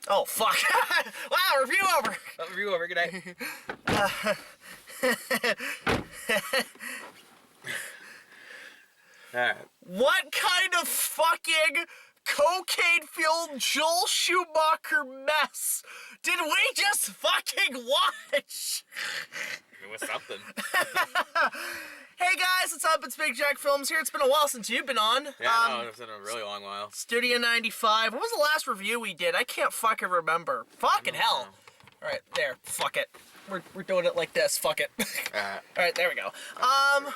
Oh, fuck. Wow, review over. Review over. Good night. Alright. What kind of fucking cocaine-fueled Joel Schumacher mess did we just fucking watch? It was something. Hey guys, what's up? It's BigJackFilms here. It's been a while since you've been on. Yeah, no, it's been a really long while. Studio 95. What was the last review we did? I can't fucking remember. Fucking hell. Alright, there. Fuck it. We're doing it like this. Fuck it. Alright, there we go.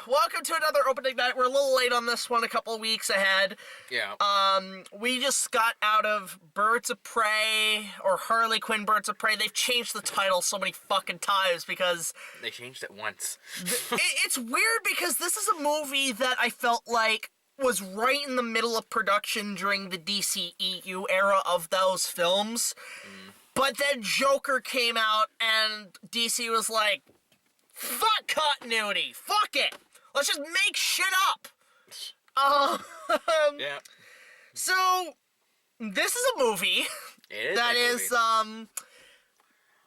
Welcome to another opening night. We're a little late on this one, a couple of weeks ahead. Yeah. We just got out of Birds of Prey, or Harley Quinn Birds of Prey. They've changed the title so many fucking times because... They changed it once. It's weird because this is a movie that I felt like was right in the middle of production during the DCEU era of those films. But then Joker came out and DC was like, fuck continuity, fuck it, let's just make shit up. Yeah. So, this is a movie that is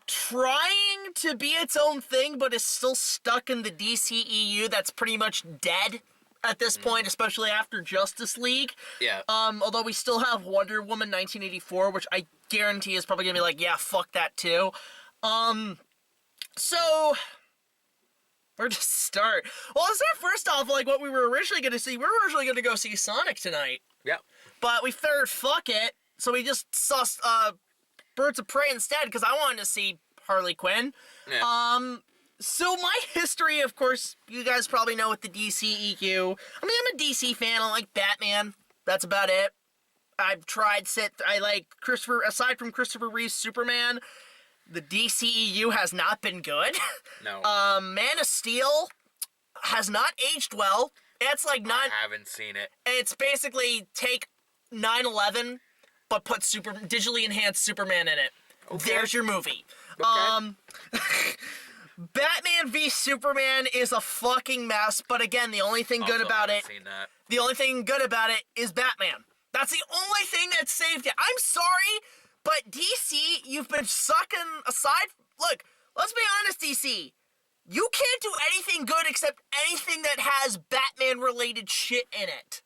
trying to be its own thing, but is still stuck in the DCEU that's pretty much dead at this point, especially after Justice League. Yeah. Although we still have Wonder Woman 1984, which I guarantee is probably gonna be like, yeah, fuck that too. So where to start? Well, let's start first off, like, what we were originally gonna see. We were originally gonna go see Sonic tonight. Yep. But we figured, fuck it, so we just saw, Birds of Prey instead, because I wanted to see Harley Quinn. Yeah. So my history, of course, you guys probably know with the DCEU. I mean, I'm a DC fan. I like Batman. That's about it. I've tried I like aside from Christopher Reeve's Superman, the DCEU has not been good. No. Man of Steel has not aged well. It's like I haven't seen it. It's basically take 9/11, but put digitally enhanced Superman in it. Okay. There's your movie. Okay. Batman v Superman is a fucking mess, but again, the only thing good about it... The only thing good about it is Batman. That's the only thing that saved it. I'm sorry, but DC, you've been sucking aside... Look, let's be honest, DC. You can't do anything good except anything that has Batman-related shit in it.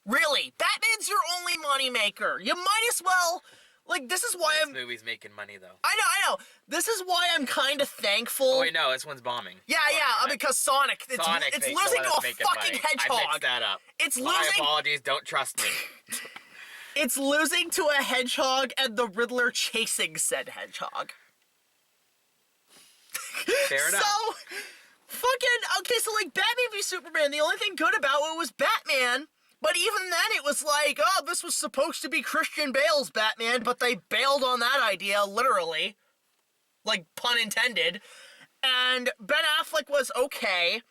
Really. Batman's your only moneymaker. You might as well... Like, this is why This movie's making money, though. I know. This is why I'm kind of thankful. Oh, wait, no, this one's bombing. Yeah, because Sonic, it's losing to a fucking hedgehog. I mixed that up. My apologies, don't trust me. It's losing to a hedgehog and the Riddler chasing said hedgehog. Fair enough. So, like, Batman v Superman, the only thing good about it was Batman. But even then, it was like, oh, this was supposed to be Christian Bale's Batman, but they bailed on that idea, literally. Like, pun intended. And Ben Affleck was okay.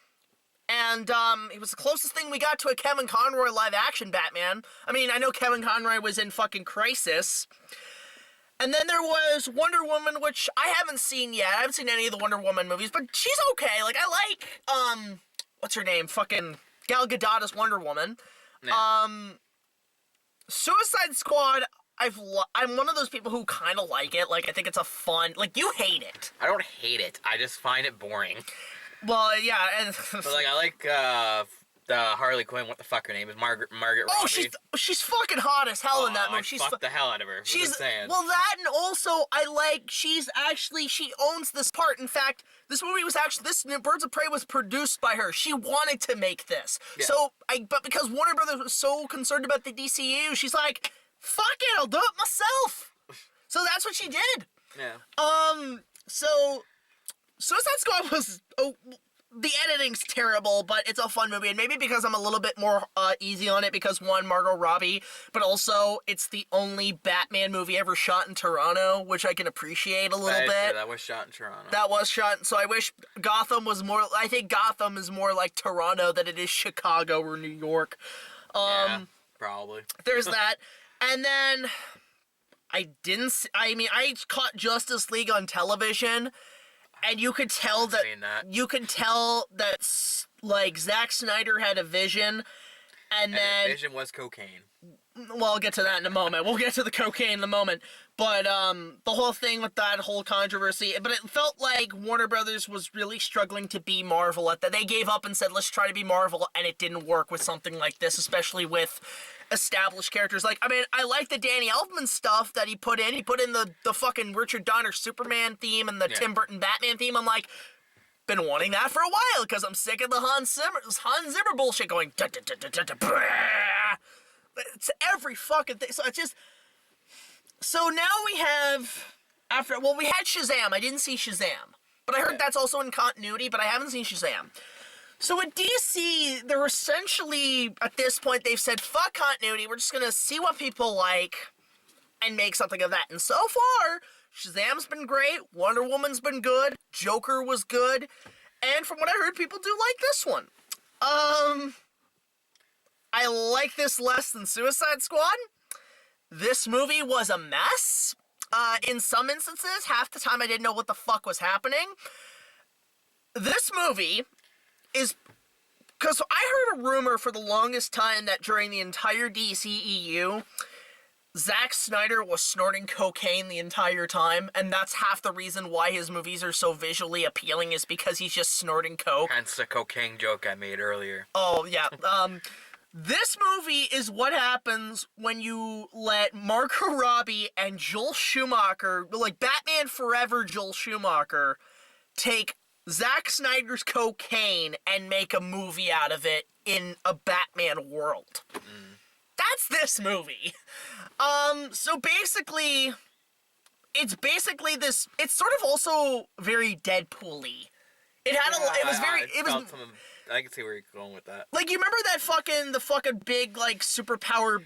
And, it was the closest thing we got to a Kevin Conroy live-action Batman. I mean, I know Kevin Conroy was in fucking Crisis. And then there was Wonder Woman, which I haven't seen yet. I haven't seen any of the Wonder Woman movies, but she's okay. Like, I like, what's her name? Fucking Gal Gadot as Wonder Woman. Yeah. Suicide Squad, I'm one of those people who kind of like it. Like, I think it's a fun... Like, you hate it. I don't hate it. I just find it boring. Well, yeah. But, like, I like, the Harley Quinn, what the fuck her name is? Margaret Robbie. Oh, she's fucking hot as hell in that movie. She's fucked the hell out of her. She's well, that, and also I like she owns this part. In fact, this movie was Birds of Prey was produced by her. She wanted to make this. Yeah. So but because Warner Brothers was so concerned about the DCU, she's like, fuck it, I'll do it myself. So that's what she did. Yeah. So Suicide Squad was the editing's terrible, but it's a fun movie, and maybe because I'm a little bit more easy on it, because one, Margot Robbie, but also it's the only Batman movie ever shot in Toronto, which I can appreciate a little bit. That was shot in Toronto. That was shot, so I wish Gotham was more, I think Gotham is more like Toronto than it is Chicago or New York. Yeah, probably. There's that, and then I caught Justice League on television, and you could tell that like, Zack Snyder had a vision, and then... his vision was cocaine. well, I'll get to that in a moment. We'll get to the cocaine in a moment. But the whole thing with that whole controversy, but it felt like Warner Brothers was really struggling to be Marvel at that. They gave up and said, let's try to be Marvel, and it didn't work with something like this, especially with established characters. Like, I mean, I like the Danny Elfman stuff that he put in. He put in the fucking Richard Donner Superman theme and the Tim Burton Batman theme. I'm like, been wanting that for a while, because I'm sick of the Hans Zimmer bullshit going, it's every fucking thing. So it's just, so now we have, we had Shazam. I didn't see Shazam, but I heard that's also in continuity, but I haven't seen Shazam. So at DC, they're essentially, at this point, they've said, fuck continuity, we're just gonna see what people like and make something of that. And so far, Shazam's been great, Wonder Woman's been good, Joker was good, and from what I heard, people do like this one. I like this less than Suicide Squad. This movie was a mess. In some instances, half the time I didn't know what the fuck was happening. This movie is, because I heard a rumor for the longest time that during the entire DCEU, Zack Snyder was snorting cocaine the entire time, and that's half the reason why his movies are so visually appealing, is because he's just snorting coke. Hence the cocaine joke I made earlier. Oh, yeah. This movie is what happens when you let Margot Robbie and Joel Schumacher, like Batman Forever Joel Schumacher, take Zack Snyder's cocaine and make a movie out of it in a Batman world. That's this movie. So basically, it's sort of also very Deadpool-y. It had I can see where you're going with that. Like, you remember that the fucking big, like, superhero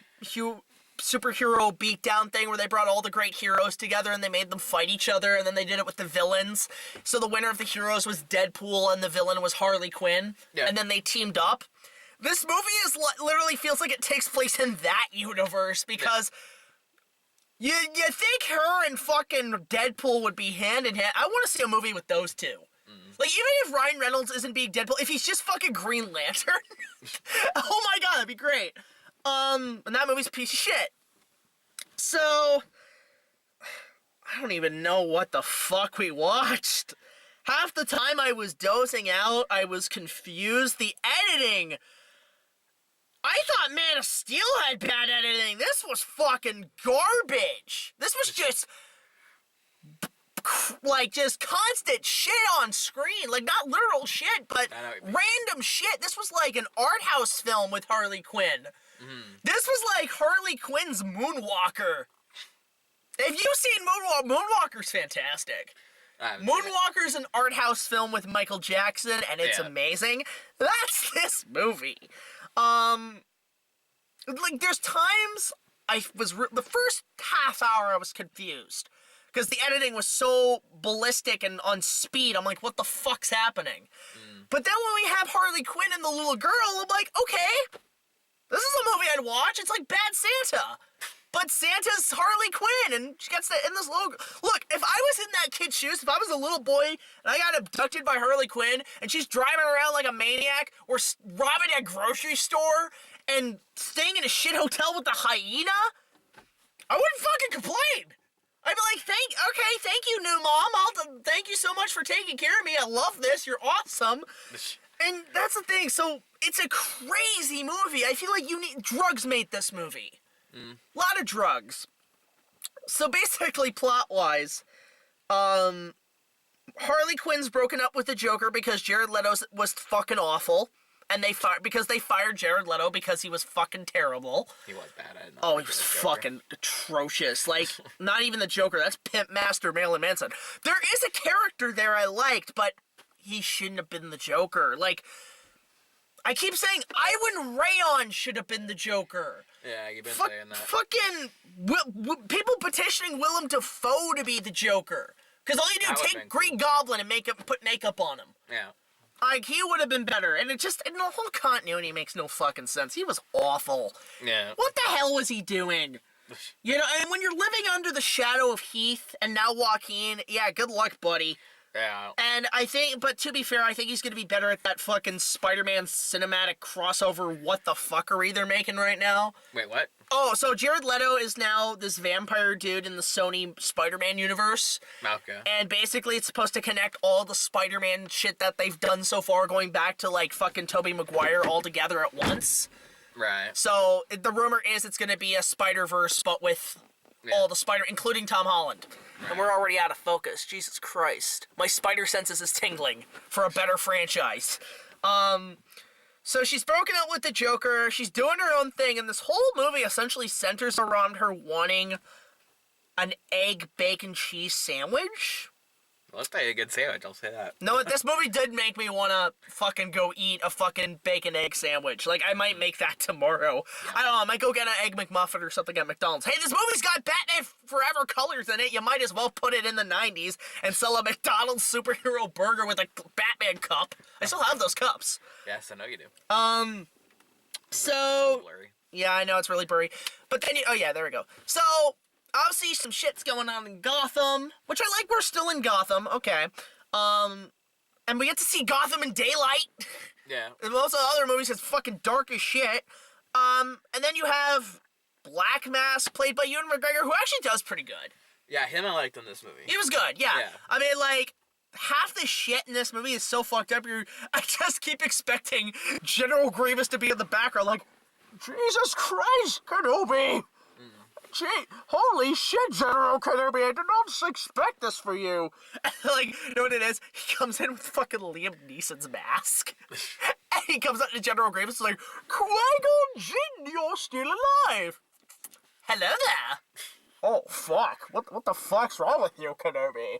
beatdown thing where they brought all the great heroes together and they made them fight each other, and then they did it with the villains. So the winner of the heroes was Deadpool and the villain was Harley Quinn. Yeah. And then they teamed up. This movie literally feels like it takes place in that universe, because you think her and fucking Deadpool would be hand in hand. I want to see a movie with those two. Like, even if Ryan Reynolds isn't being Deadpool, if he's just fucking Green Lantern, oh my god, that'd be great. And that movie's a piece of shit. So, I don't even know what the fuck we watched. Half the time I was dozing out, I was confused. The editing, I thought Man of Steel had bad editing. This was fucking garbage. This was just, like, just constant shit on screen. Like, not literal shit, but random shit. This was like an art house film with Harley Quinn. This was like Harley Quinn's Moonwalker. If you've seen Moonwalker's fantastic. Moonwalker's an art house film with Michael Jackson, and it's amazing. That's this movie. Like, there's times the first half hour I was confused, because the editing was so ballistic and on speed. I'm like, what the fuck's happening? But then when we have Harley Quinn and the little girl, I'm like, okay, this is a movie I'd watch. It's like Bad Santa. But Santa's Harley Quinn, and she gets in this little... Look, if I was in that kid's shoes, if I was a little boy, and I got abducted by Harley Quinn, and she's driving around like a maniac, or robbing a grocery store, and staying in a shit hotel with a hyena, I wouldn't fucking complain. I'd be like, thank you, new mom. Thank you so much for taking care of me. I love this. You're awesome. And that's the thing. So, it's a crazy movie. I feel like drugs made this movie. A lot of drugs. So basically, plot-wise, Harley Quinn's broken up with the Joker because Jared Leto was fucking awful, and they fired Jared Leto because he was fucking terrible. He was bad at it. Oh, he was fucking atrocious. Like, not even the Joker. That's Pimp Master Marilyn Manson. There is a character there I liked, but he shouldn't have been the Joker. Like, I keep saying Iwan Rayon should have been the Joker. Yeah, you've been saying that. Fucking people petitioning Willem Dafoe to be the Joker. Because all you do is take Green Goblin and put makeup on him. Yeah. Like, he would have been better. And the whole continuity makes no fucking sense. He was awful. Yeah. What the hell was he doing? You know, and when you're living under the shadow of Heath and now Joaquin, yeah, good luck, buddy. Yeah. And I think, but to be fair, I think he's going to be better at that fucking Spider-Man cinematic crossover what the fuckery they're making right now. Wait, what? Oh, so Jared Leto is now this vampire dude in the Sony Spider-Man universe. Okay. And basically it's supposed to connect all the Spider-Man shit that they've done so far, going back to, like, fucking Tobey Maguire all together at once. Right. So the rumor is it's going to be a Spider-Verse, but with all the Spider, including Tom Holland. Right. And we're already out of focus. Jesus Christ. My spider senses is tingling for a better franchise. So she's broken up with the Joker. She's doing her own thing, and this whole movie essentially centers around her wanting an egg, bacon, cheese sandwich. Well, that's probably a good sandwich, I'll say that. No, this movie did make me want to fucking go eat a fucking bacon egg sandwich. Like, I might make that tomorrow. Yeah. I don't know, I might go get an egg McMuffin or something at McDonald's. Hey, this movie's got Batman Forever colors in it. You might as well put it in the 90s and sell a McDonald's superhero burger with a Batman cup. I still have those cups. Yes, I know you do. So... Yeah, I know, it's really blurry. But then, oh yeah, there we go. So... Obviously, some shit's going on in Gotham, which I like. We're still in Gotham, okay. And we get to see Gotham in daylight. Yeah. And most of the other movies, it's fucking dark as shit. And then you have Black Mask, played by Ewan McGregor, who actually does pretty good. Yeah, him I liked in this movie. He was good, yeah. I mean, like, half the shit in this movie is so fucked up. I just keep expecting General Grievous to be in the background, like, Jesus Christ, Kenobi! Gee, holy shit, General Kenobi, I did not expect this for you. Like, you know what it is? He comes in with fucking Liam Neeson's mask. And he comes up to General Grievous like, Qui-Gon Jinn, you're still alive. Hello there. Oh, fuck. What the fuck's wrong with you, Kenobi?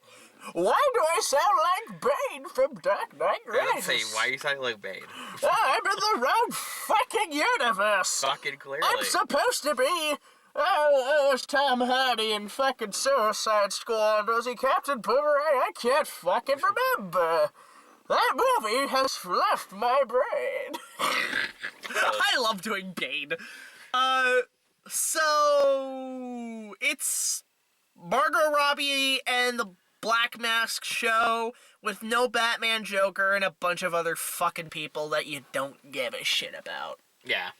Why do I sound like Bane from Dark Knight Rises? Why are you sounding like Bane? I'm in the wrong fucking universe. Fucking clearly. I'm supposed to be... it's Tom Hardy in fucking Suicide Squad. Was he Captain Boomerang? I can't fucking remember. That movie has left my brain. I love doing Bane. So it's Margot Robbie and the Black Mask show with no Batman, Joker, and a bunch of other fucking people that you don't give a shit about. Yeah.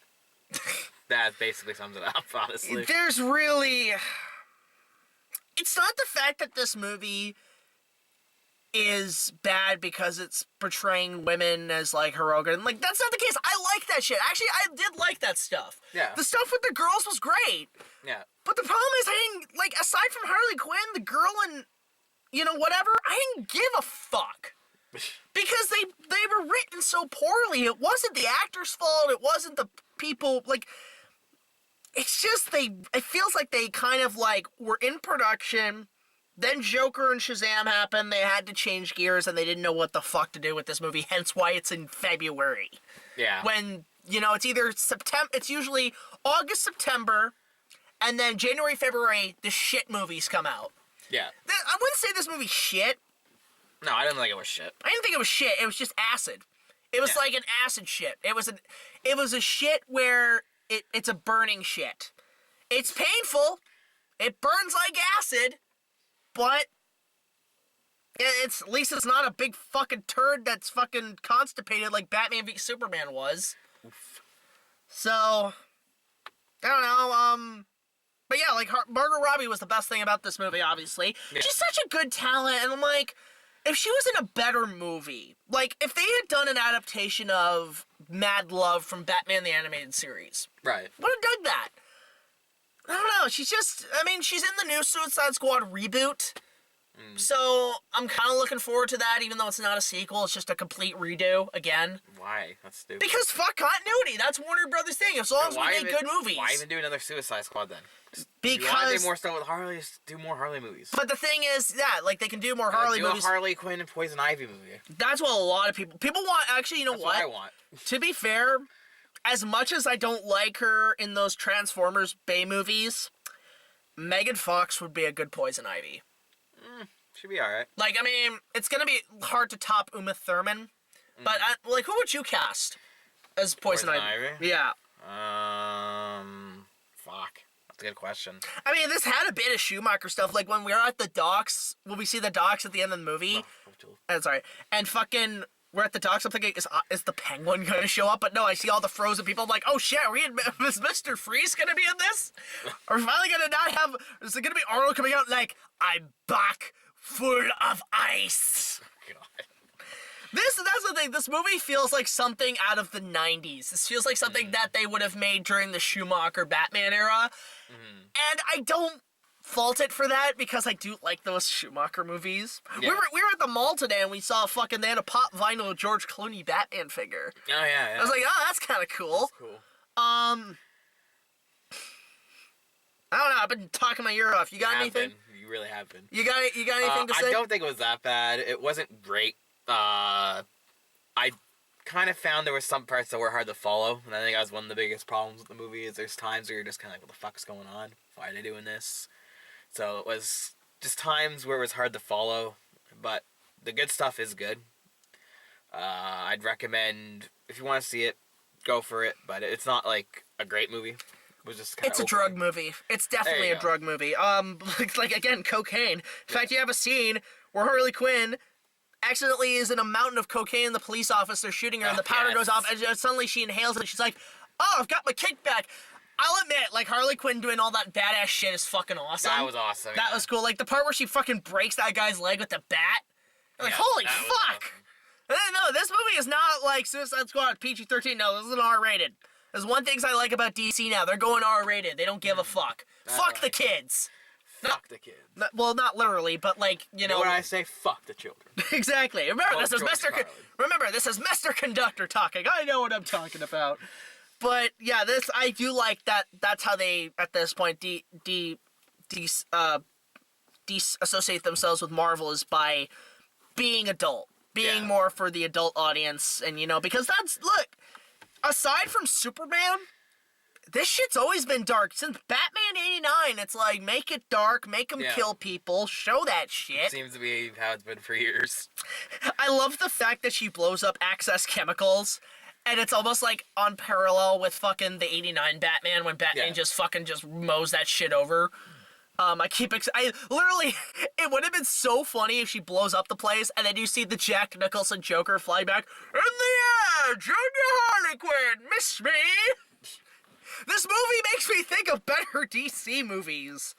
That basically sums it up, honestly. There's really... It's not the fact that this movie is bad because it's portraying women as, like, heroic. Like, that's not the case. I like that shit. Actually, I did like that stuff. Yeah. The stuff with the girls was great. Yeah. But the problem is, I didn't... Like, aside from Harley Quinn, the girl and, you know, whatever, I didn't give a fuck. Because they were written so poorly. It wasn't the actor's fault. It wasn't the people... Like... It's just it feels like they kind of, like, were in production, then Joker and Shazam happened, they had to change gears, and they didn't know what the fuck to do with this movie, hence why it's in February. Yeah. When, you know, it's either September, it's usually August, September, and then January, February, the shit movies come out. Yeah. I wouldn't say this movie's shit. No, I didn't think it was shit. I didn't think it was shit, it was just acid. It was like an acid shit. It was a shit where... It's a burning shit. It's painful. It burns like acid, but at least it's not a big fucking turd that's fucking constipated like Batman v Superman was. Oof. So, I don't know, but yeah, like, Margot Robbie was the best thing about this movie, obviously. Yeah. She's such a good talent, and I'm like, if she was in a better movie, like, if they had done an adaptation of Mad Love from Batman the Animated Series. Right. Would have done that. I don't know, she's in the new Suicide Squad reboot. So, I'm kind of looking forward to that, even though it's not a sequel, it's just a complete redo, again. Why? That's stupid. Because fuck continuity, that's Warner Brothers' thing, as long as we make good movies. Why even do another Suicide Squad then? Because... You want to do more stuff with Harley, do more Harley movies. But the thing is, yeah, like, they can do more Harley movies. Do a Harley Quinn and Poison Ivy movie. That's what a lot of people want, actually, you know what? That's what I want. To be fair, as much as I don't like her in those Transformers Bay movies, Megan Fox would be a good Poison Ivy. Should be alright. Like, I mean, it's gonna be hard to top Uma Thurman, but, like, who would you cast as Poison Ivy? Yeah. Fuck. It's a good question. I mean, this had a bit of Schumacher stuff. Like, when we were at the docks, when we see the docks at the end of the movie. Sorry. And fucking, we're at the docks. I'm thinking, is the Penguin going to show up? But no, I see all the frozen people. I'm like, oh shit, is Mr. Freeze going to be in this? Are we finally going to not have, is it going to be Arnold coming out like, I'm back full of ice? God. That's the thing. This movie feels like something out of the 90s. This feels like something that they would have made during the Schumacher Batman era. And I don't fault it for that because I do like those Schumacher movies. Yeah. We were at the mall today and we saw they had a pop vinyl George Clooney Batman figure. Oh, yeah. I was like, oh, that's kind of cool. That's cool. I don't know. I've been talking my ear off. You got anything? You really have been. You got anything to say? I don't think it was that bad. It wasn't great. I kind of found there were some parts that were hard to follow, and I think that was one of the biggest problems with the movie. Is there's times where you're just kind of like, what the fuck's going on? Why are they doing this? So it was just times where it was hard to follow, but the good stuff is good. I'd recommend, if you want to see it, go for it, but it's not like a great movie. It was just It's a drug movie. It's definitely a drug movie. Like again, cocaine. In fact, you have a scene where Harley Quinn accidentally is in a mountain of cocaine in the police office. They're shooting her, and the powder goes off, and suddenly she inhales it, and she's like, oh, I've got my kickback. I'll admit, like, Harley Quinn doing all that badass shit is fucking awesome. That was awesome. That was cool. Like, the part where she fucking breaks that guy's leg with the bat. Like, holy fuck! Awesome. No, this movie is not like Suicide Squad, PG-13. No, this is an R-rated. There's one things I like about DC now. They're going R-rated. They don't give a fuck. Fuck the kids. Fuck the kids. Well, not literally, but like, you know. When I say fuck the children. Exactly. Remember, this is Mr. Conductor talking. I know what I'm talking about. But yeah, I do like that. That's how they at this point disassociate themselves with Marvel, is by being adult, being more for the adult audience, and because look. Aside from Superman, this shit's always been dark. Since Batman 89, it's like, make it dark, make them kill people, show that shit. It seems to be how it's been for years. I love the fact that she blows up Access Chemicals, and it's almost like on parallel with fucking the 89 Batman, when Batman just mows that shit over. It would have been so funny if she blows up the place, and then you see the Jack Nicholson Joker fly back, in the air, Junior Harley Quinn, miss me? This movie makes me think of better DC movies.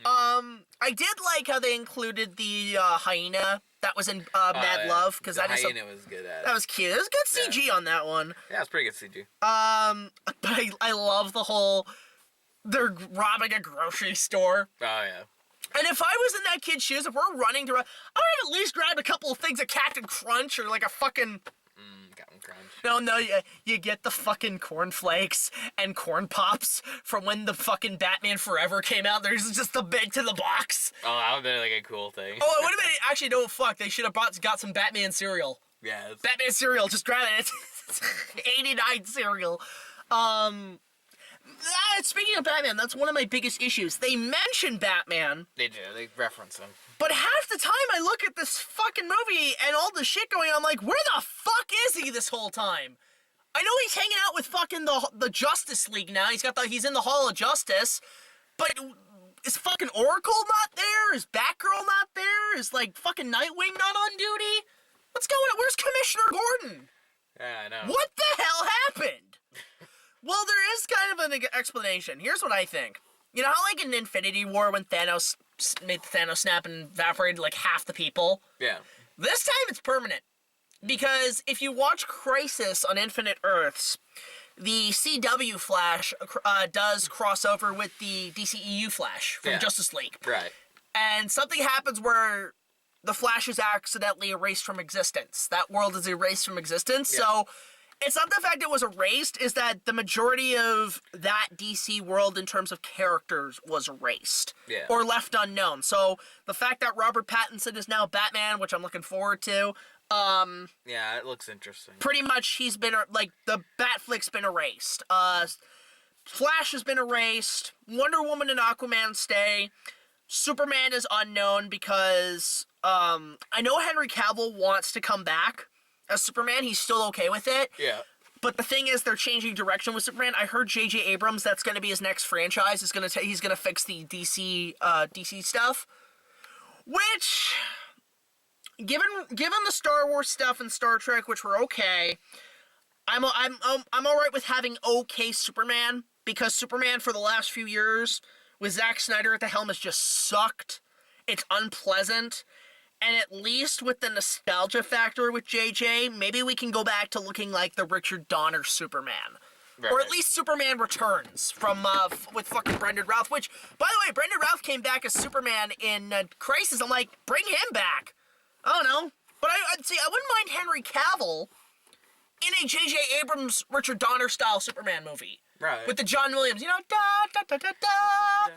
I did like how they included the hyena that was in Mad Love, because that hyena was good at it. That was cute. It was good CG on that one. Yeah, it was pretty good CG. But I love the whole... They're robbing a grocery store. Oh, yeah. And if I was in that kid's shoes, if we're running to I would have at least grabbed a couple of things of Captain Crunch or like a fucking... Captain Crunch. No, you get the fucking cornflakes and corn pops from when the fucking Batman Forever came out. There's just the big to the box. Oh, that would have been like a cool thing. Oh, it would have been... Actually, no, fuck. They should have got some Batman cereal. Yeah. Batman cereal. Just grab it. It's 89 cereal. Speaking of Batman, that's one of my biggest issues. They mention Batman. They do. They reference him. But half the time I look at this fucking movie and all the shit going on, I'm like, where the fuck is he this whole time? I know he's hanging out with fucking the Justice League now. He's in the Hall of Justice. But is fucking Oracle not there? Is Batgirl not there? Is like fucking Nightwing not on duty? What's going on? Where's Commissioner Gordon? Yeah, I know. What the hell happened? Well, there is kind of an explanation. Here's what I think. You know how, like, in Infinity War, when Thanos made the Thanos snap and evaporated, like, half the people? Yeah. This time it's permanent. Because if you watch Crisis on Infinite Earths, the CW Flash does cross over with the DCEU Flash from Justice League. Right. And something happens where the Flash is accidentally erased from existence. That world is erased from existence, so... It's not the fact it was erased, is that the majority of that DC world in terms of characters was erased. Yeah. Or left unknown. So the fact that Robert Pattinson is now Batman, which I'm looking forward to, yeah, it looks interesting. pretty much he's been, like, the Batflick's been erased. Flash has been erased. Wonder Woman and Aquaman stay. Superman is unknown because, I know Henry Cavill wants to come back as Superman. He's still okay with it. Yeah. But the thing is, they're changing direction with Superman. I heard J.J. Abrams, that's going to be his next franchise. He's going to fix the DC stuff. Which, given the Star Wars stuff and Star Trek, which were okay, I'm all right with having okay Superman, because Superman for the last few years with Zack Snyder at the helm has just sucked. It's unpleasant. And at least with the nostalgia factor with JJ, maybe we can go back to looking like the Richard Donner Superman. Right. Or at least Superman Returns from with fucking Brendan Routh, which, by the way, Brendan Routh came back as Superman in Crisis. I'm like, bring him back. I don't know. But I'd say I wouldn't mind Henry Cavill in a J.J. Abrams, Richard Donner style Superman movie. Right. With the John Williams, you know, da da da da da.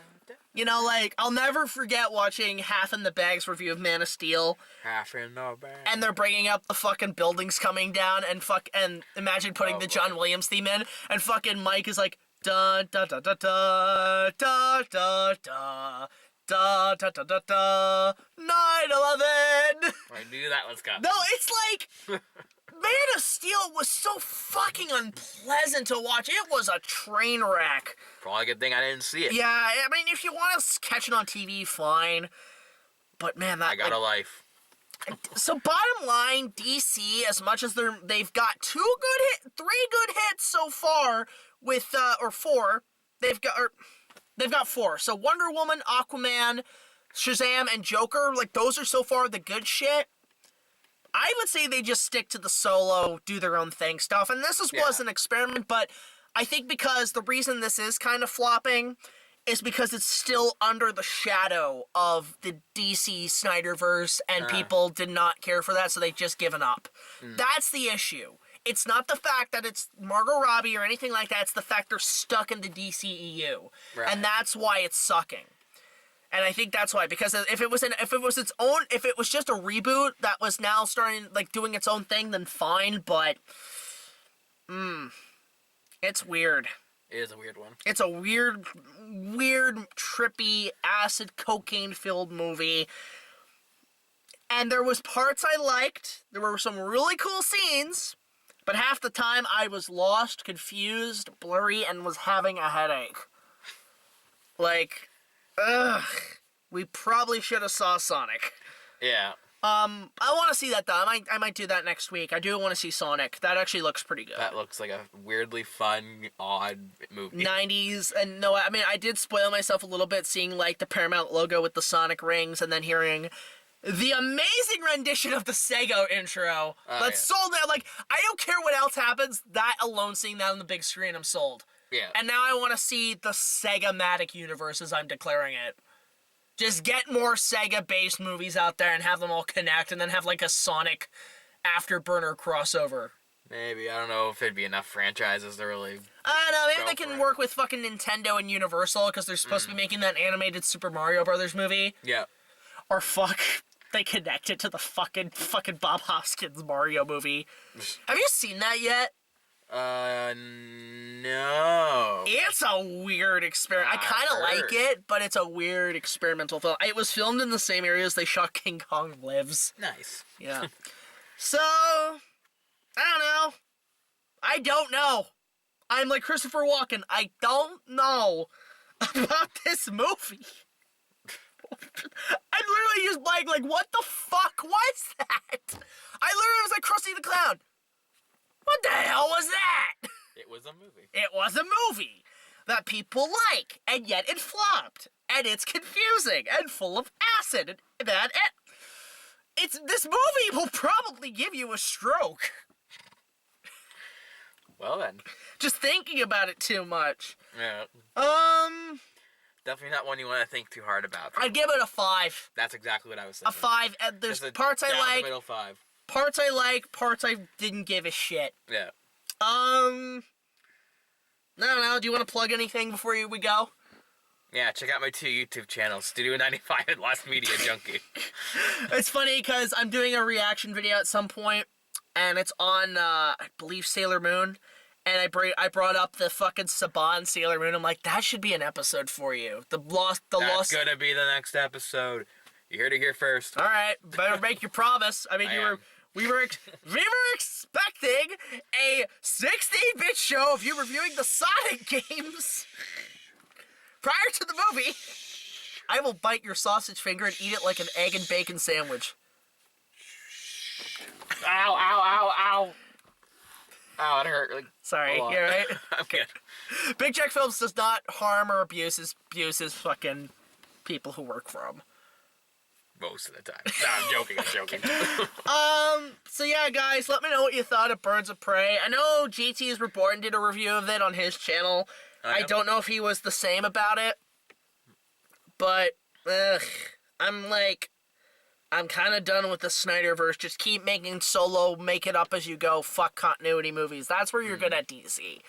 You know, like, I'll never forget watching Half in the Bag's review of Man of Steel. Half in the Bag. And they're bringing up the fucking buildings coming down, and imagine putting the John Williams theme in, and fucking Mike is like, da da da da da da da da da da da da da 9/11. I knew that was coming. No, it's like Man of Steel was so fucking unpleasant to watch. It was a train wreck. Probably a good thing I didn't see it. Yeah, I mean, if you want to catch it on TV, fine. But man, that I got a life. So bottom line, DC, as much as they've got three good hits so far with or four. They've got four. So Wonder Woman, Aquaman, Shazam, and Joker, like those are so far the good shit. I would say they just stick to the solo, do their own thing stuff. And this was an experiment, but I think because the reason this is kind of flopping is because it's still under the shadow of the DC Snyderverse, and people did not care for that, so they've just given up. That's the issue. It's not the fact that it's Margot Robbie or anything like that. It's the fact they're stuck in the DCEU. Right. And that's why it's sucking. And I think that's why, because if it was just a reboot that was now starting, like, doing its own thing, then fine, but, it's weird. It is a weird one. It's a weird, trippy, acid, cocaine-filled movie. And there was parts I liked. There were some really cool scenes, but half the time I was lost, confused, blurry, and was having a headache. Like, we probably should have saw Sonic. Yeah. I want to see that though. I might do that next week. I do want to see Sonic. That actually looks pretty good. That looks like a weirdly fun, odd movie. 90s, and no, I mean, I did spoil myself a little bit seeing like the Paramount logo with the Sonic rings, and then hearing the amazing rendition of the Sega intro. That's sold out. Like, I don't care what else happens. That alone, seeing that on the big screen, I'm sold. Yeah. And now I want to see the Sega-matic universe, as I'm declaring it. Just get more Sega-based movies out there and have them all connect, and then have like a Sonic Afterburner crossover. Maybe. I don't know if it'd be enough franchises to really... I don't know. Maybe they can work with fucking Nintendo and Universal, because they're supposed to be making that animated Super Mario Brothers movie. Yeah. Or they connect it to the fucking Bob Hoskins Mario movie. Have you seen that yet? No. It's a weird experiment. I kind of like it, but it's a weird experimental film. It was filmed in the same areas they shot King Kong Lives. Nice. Yeah. So, I don't know. I'm like Christopher Walken. I don't know about this movie. I literally just like, what the fuck was that? I literally was like Krusty the Clown. What the hell was that? It was a movie. It was a movie that people like, and yet it flopped, and it's confusing and full of acid and bad. This movie will probably give you a stroke. Well then. Just thinking about it too much. Yeah. Definitely not one you want to think too hard about. I'd give it a 5. That's exactly what I was saying. A 5. And there's parts I like. Middle 5. Parts I like, parts I didn't give a shit. Yeah. I don't know. Do you want to plug anything before we go? Yeah, check out my 2 YouTube channels, Studio 95 and Lost Media Junkie. It's funny because I'm doing a reaction video at some point, and it's on, I believe, Sailor Moon, and I brought up the fucking Saban Sailor Moon. I'm like, that should be an episode for you. That's gonna be the next episode. You heard it here first. All right, better make your promise. I mean, we were expecting a 16-bit show of you reviewing the Sonic games prior to the movie. I will bite your sausage finger and eat it like an egg and bacon sandwich. Ow, ow, ow, ow. Ow, it hurt. Like, sorry, you alright? I'm good. BigJackFilms does not harm or abuses fucking people who work for him. Most of the time. No, I'm joking. So yeah, guys, let me know what you thought of Birds of Prey. I know GT is Reborn did a review of it on his channel. I don't know if he was the same about it. But, I'm kind of done with the Snyderverse. Just keep making Solo, make it up as you go, fuck continuity movies. That's where you're good at DC.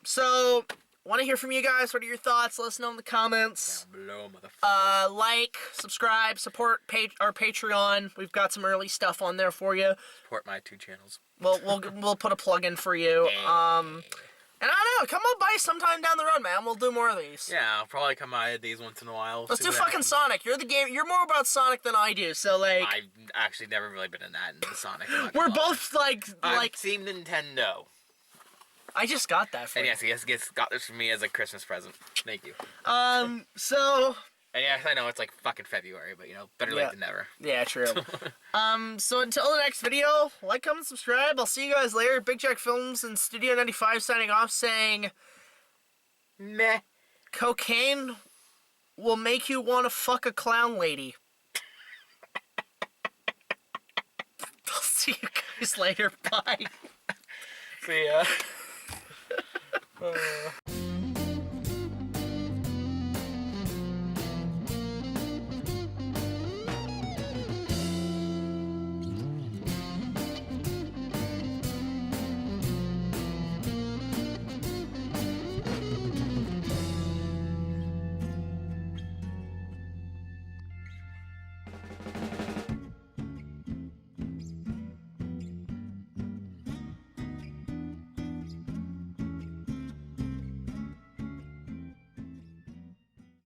So, want to hear from you guys. What are your thoughts? Let us know in the comments. Down below, motherfucker. Like, subscribe, support our Patreon. We've got some early stuff on there for you. Support my 2 channels. We'll put a plug in for you. And I don't know, come on by sometime down the road, man. We'll do more of these. Yeah, I'll probably come by these once in a while. Let's do fucking Sonic. You're more about Sonic than I do, so like... I've actually never really been in that into Sonic. We're both like... Team Nintendo. I just got that for you. And yes, he got this for me as a Christmas present. Thank you. So... And yes, I know it's like fucking February, but better late than never. Yeah, true. So until the next video, like, comment, subscribe. I'll see you guys later. BigJackFilms and Studio 95 signing off saying... Meh. Cocaine will make you want to fuck a clown lady. I'll see you guys later. Bye. See ya.